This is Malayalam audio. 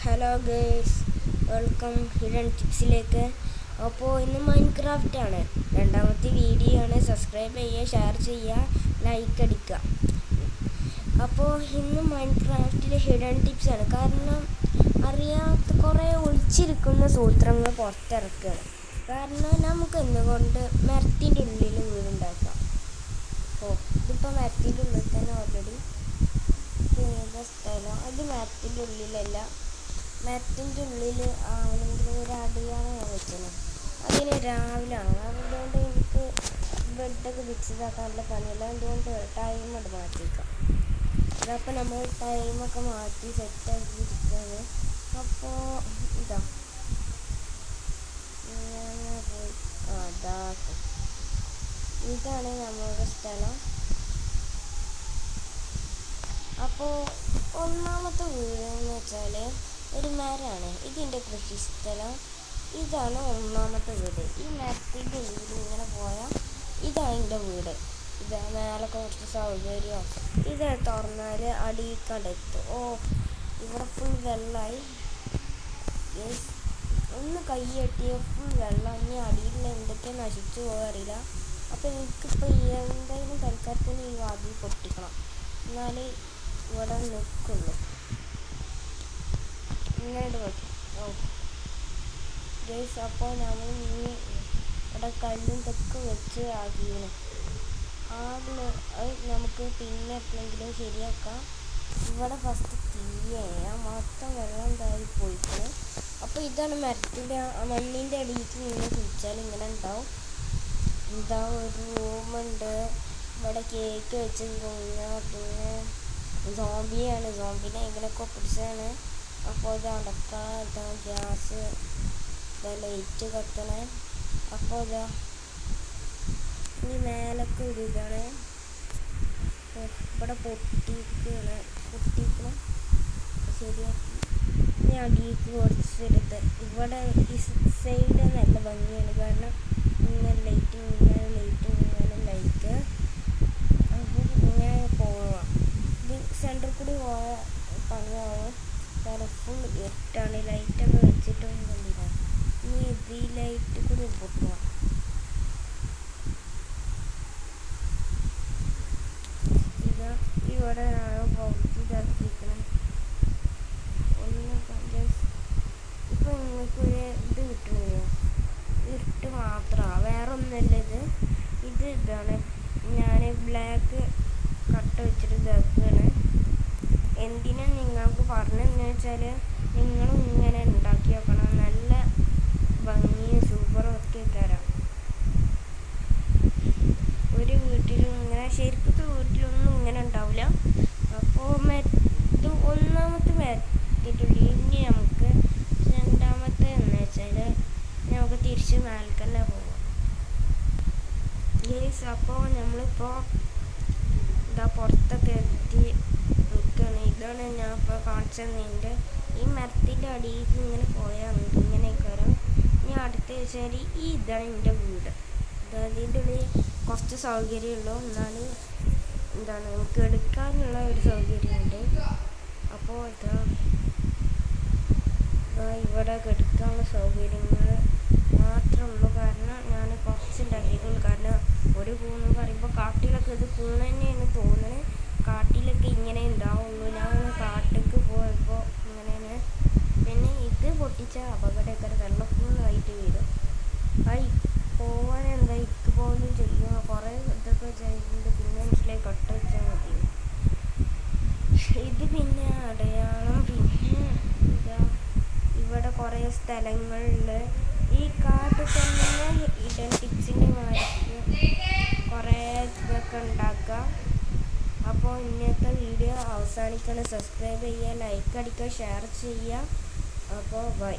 ഹലോ ഗേസ്, വെൽക്കം ഹിഡൻ ടിപ്സിലേക്ക്. അപ്പോൾ ഇന്ന് മൈൻക്രാഫ്റ്റ് ആണ്, രണ്ടാമത്തെ വീഡിയോ ആണ്. സബ്സ്ക്രൈബ് ചെയ്യുക, ഷെയർ ചെയ്യുക, ലൈക്ക് അടിക്കുക. അപ്പോൾ ഇന്ന് മൈൻക്രാഫ്റ്റിലെ ഹിഡൻ ടിപ്സ് ആണ്. കാരണം അറിയാത്ത കുറേ ഒളിച്ചിരിക്കുന്ന സൂത്രങ്ങൾ പുറത്തിറക്കുകയാണ്. കാരണം നമുക്ക് എന്തുകൊണ്ട് മരത്തിൻ്റെ ഉള്ളിൽ വീടുണ്ടാക്കാം. ഇതിപ്പോൾ മരത്തിൻ്റെ ഉള്ളിൽ തന്നെ ഓൾറെഡി സ്ഥലം. അത് മരത്തിൻ്റെ ഉള്ളിലല്ല, മരത്തിൻ്റെ ഉള്ളിൽ ആണെങ്കിൽ ഒരു അടിയാണ് ഞാൻ വെച്ചത്. അതിന് രാവിലെയാണ്, അതുകൊണ്ട് എനിക്ക് ബെഡൊക്കെ വിരിച്ചതാക്കാൻ നല്ല പണിയല്ല. അതുകൊണ്ട് ടൈം അത് മാറ്റിയേക്കാം. അതപ്പോൾ നമ്മൾ ടൈമൊക്കെ മാറ്റി സെറ്റാക്കി ഇരിക്കുകയാണ്. അപ്പോൾ ഇതാ പോയി അതാക്കും. ഇതാണ് നമ്മളുടെ സ്ഥലം. അപ്പോൾ ഒന്നാമത്തെ വീടെന്ന് വെച്ചാൽ ഒരു മരമാണ്. ഇതിൻ്റെ കൃഷിസ്ഥലം. ഇതാണ് ഒന്നാമത്തെ വീട്. ഈ മരത്തിൻ്റെ ഉള്ളിൽ ഇങ്ങനെ പോയാൽ ഇതാണ് എൻ്റെ വീട്. ഇത് മേലെ കുറച്ച് സൗകര്യം. ഇത് തുറന്നാൽ അടിയിക്കടെത്തും. ഇവിടെ ഫുൾ വെള്ളമായി. ഒന്ന് കൈ കെട്ടിയ ഫുൾ വെള്ളം. ഇനി അടിയിൽ എന്തൊക്കെ നശിച്ചു പോകാറില്ല. അപ്പോൾ എനിക്കിപ്പോൾ എന്തായാലും തൽക്കാലത്തിന് ഈ വാതിൽ പൊട്ടിക്കണം, എന്നാലേ ഇവിടെ നിൽക്കുള്ളൂ. ഇങ്ങനെ ഗൈസ്, അപ്പോൾ നമ്മൾ ഇനി ഇവിടെ കല്ലും തെക്ക് വെച്ച് ആക്കിയാണ്. അത് നമുക്ക് പിന്നെ എപ്പോഴെങ്കിലും ശരിയാക്കാം. ഇവിടെ ഫസ്റ്റ് തീയാണ്, മൊത്തം വെള്ളം താഴെ പോയിക്കണം. അപ്പോൾ ഇതാണ് മരത്തിൻ്റെ മണ്ണിൻ്റെ അടിയിലേക്ക് ഇങ്ങനെ കുഴിച്ചാൽ ഇങ്ങനെ ഉണ്ടാവും. ഇതാ ഒരു റൂമുണ്ട്. ഇവിടെ കേക്ക് വെച്ച് കഴിഞ്ഞാൽ പിന്നെ സോംബിയാണ്. സോംബിനെ ഇങ്ങനെയൊക്കെ പിടിച്ചാണ്. അപ്പോൾ ഇത് അടക്കാം. ഇതാ ഗ്യാസ്, ഇതാ ലൈറ്റ് കത്തണേ. അപ്പോൾ ഇതാ ഇനി മേലൊക്കെ ഒരു ഇതാണ്. ഇവിടെ പൊട്ടിക്കണം ശരിയാക്കി. ഇനി അടിയിലേക്ക് കുറച്ചെടുത്ത് ഇവിടെ ഈ സൈഡ് നല്ല ഭംഗിയാണ്. കാരണം ഇങ്ങനെ ലൈറ്റ് ലൈറ്റ് അപ്പോൾ ഇങ്ങനെ പോവാം. ഇത് സെൻറ്ററിൽ കൂടി പോയാൽ പണിയാവും. കാരണം ഫുൾ ഇരുട്ടാണ്. ലൈറ്റൊക്കെ വെച്ചിട്ടൊന്നും കണ്ടില്ല. ഇനി ഇത് ഈ ലൈറ്റ് കൂടി പൊട്ടുക. ഇതാ ഇവിടെ പൗച്ച് ഇതാക്കിയിരിക്കണം. ഇപ്പം നിങ്ങൾക്കൊരു ഇത് കിട്ടുന്നില്ല, ഇരുട്ട് മാത്രമാണ്, വേറെ ഒന്നുമല്ല. ഇതാണ് ഞാൻ ബ്ലാക്ക് കട്ട വെച്ചിട്ട് ഇതാക്കുകയാണ്. എന്തിനാ നിങ്ങൾക്ക് പറഞ്ഞതെന്ന് വെച്ചാൽ നിങ്ങളും ഇങ്ങനെ ഉണ്ടാക്കി വെക്കണം. നല്ല ഭംഗിയും സൂപ്പറും ഒക്കെ തരാം. ഒരു വീട്ടിലും ഇങ്ങനെ ശരിക്കത്തെ വീട്ടിലൊന്നും ഇങ്ങനെ ഉണ്ടാവില്ല. അപ്പോൾ ഇത് ഒന്നാമത്തെ മരത്തിട്ടുള്ളിൽ. ഇനി നമുക്ക് രണ്ടാമത്തെ എന്ന് വെച്ചാൽ നമുക്ക് തിരിച്ച് മേൽക്കന്നെ പോവാം. അപ്പോൾ നമ്മളിപ്പോൾ ഇതാ പുറത്തൊക്കെ എത്തി നിൽക്കുകയാണ്. ഇതാണ് ഞാൻ ഇപ്പോൾ കാണിച്ചതിൻ്റെ. ഈ മരത്തിൻ്റെ അടിയിൽ ഇങ്ങനെ പോയാൽ ഇങ്ങനെ കയറാം. ഇനി അടുത്ത വെച്ചാൽ ഇതാണ് എൻ്റെ വീട്. അതിൻ്റെ ഉള്ളിൽ കുറച്ച് സൗകര്യമുള്ളൂ, എന്നാലും എന്താണ് നമുക്ക് എടുക്കാനുള്ള ഒരു സൗകര്യമുണ്ട്. അപ്പോൾ ഇവിടെ എടുക്കാനുള്ള സൗകര്യങ്ങൾ മാത്രമേ ഉള്ളൂ. കാരണം ഞാൻ കുറച്ച് ഉണ്ടാക്കിയിട്ടുള്ളൂ. കാരണം ഒരു കൂണ് പറയുമ്പോൾ കാട്ടിലൊക്കെ ഇത് കൂണ് തന്നെയാണ് തോന്നുന്നത്. കാട്ടിലൊക്കെ ഇങ്ങനെ ഉണ്ടാവുള്ളൂ. ഞാൻ കാട്ടിലേക്ക് പോയപ്പോൾ ഇങ്ങനെയാണ്. പിന്നെ ഇത് പൊട്ടിച്ച അപകടമൊക്കെ വെള്ളം ഫുള്ളായിട്ട് വരും. പോവാൻ എന്താ ഇക്ക് പോലും ചെയ്യും. കുറേ ഇതൊക്കെ ചെയ്യുന്നുണ്ട്. പിന്നെ മനസ്സിലായി കട്ട വെച്ചാൽ മതി. ഇത് പിന്നെ അടയാളം. പിന്നെ ഇതാ ഇവിടെ കുറേ സ്ഥലങ്ങളിൽ ഈ കാട്ടിൽ തന്നെ ഹിഡൻ ടിപ്സിൻ്റെ മാർക്ക് കുറേ ഇതൊക്കെ ഉണ്ടാക്കാം. അപ്പോൾ ഇന്നത്തെ വീഡിയോ അവസാനിക്കണം. സബ്സ്ക്രൈബ് ചെയ്യുക, ലൈക്ക് അടിക്കുക, ഷെയർ ചെയ്യുക. അപ്പോൾ ബൈ.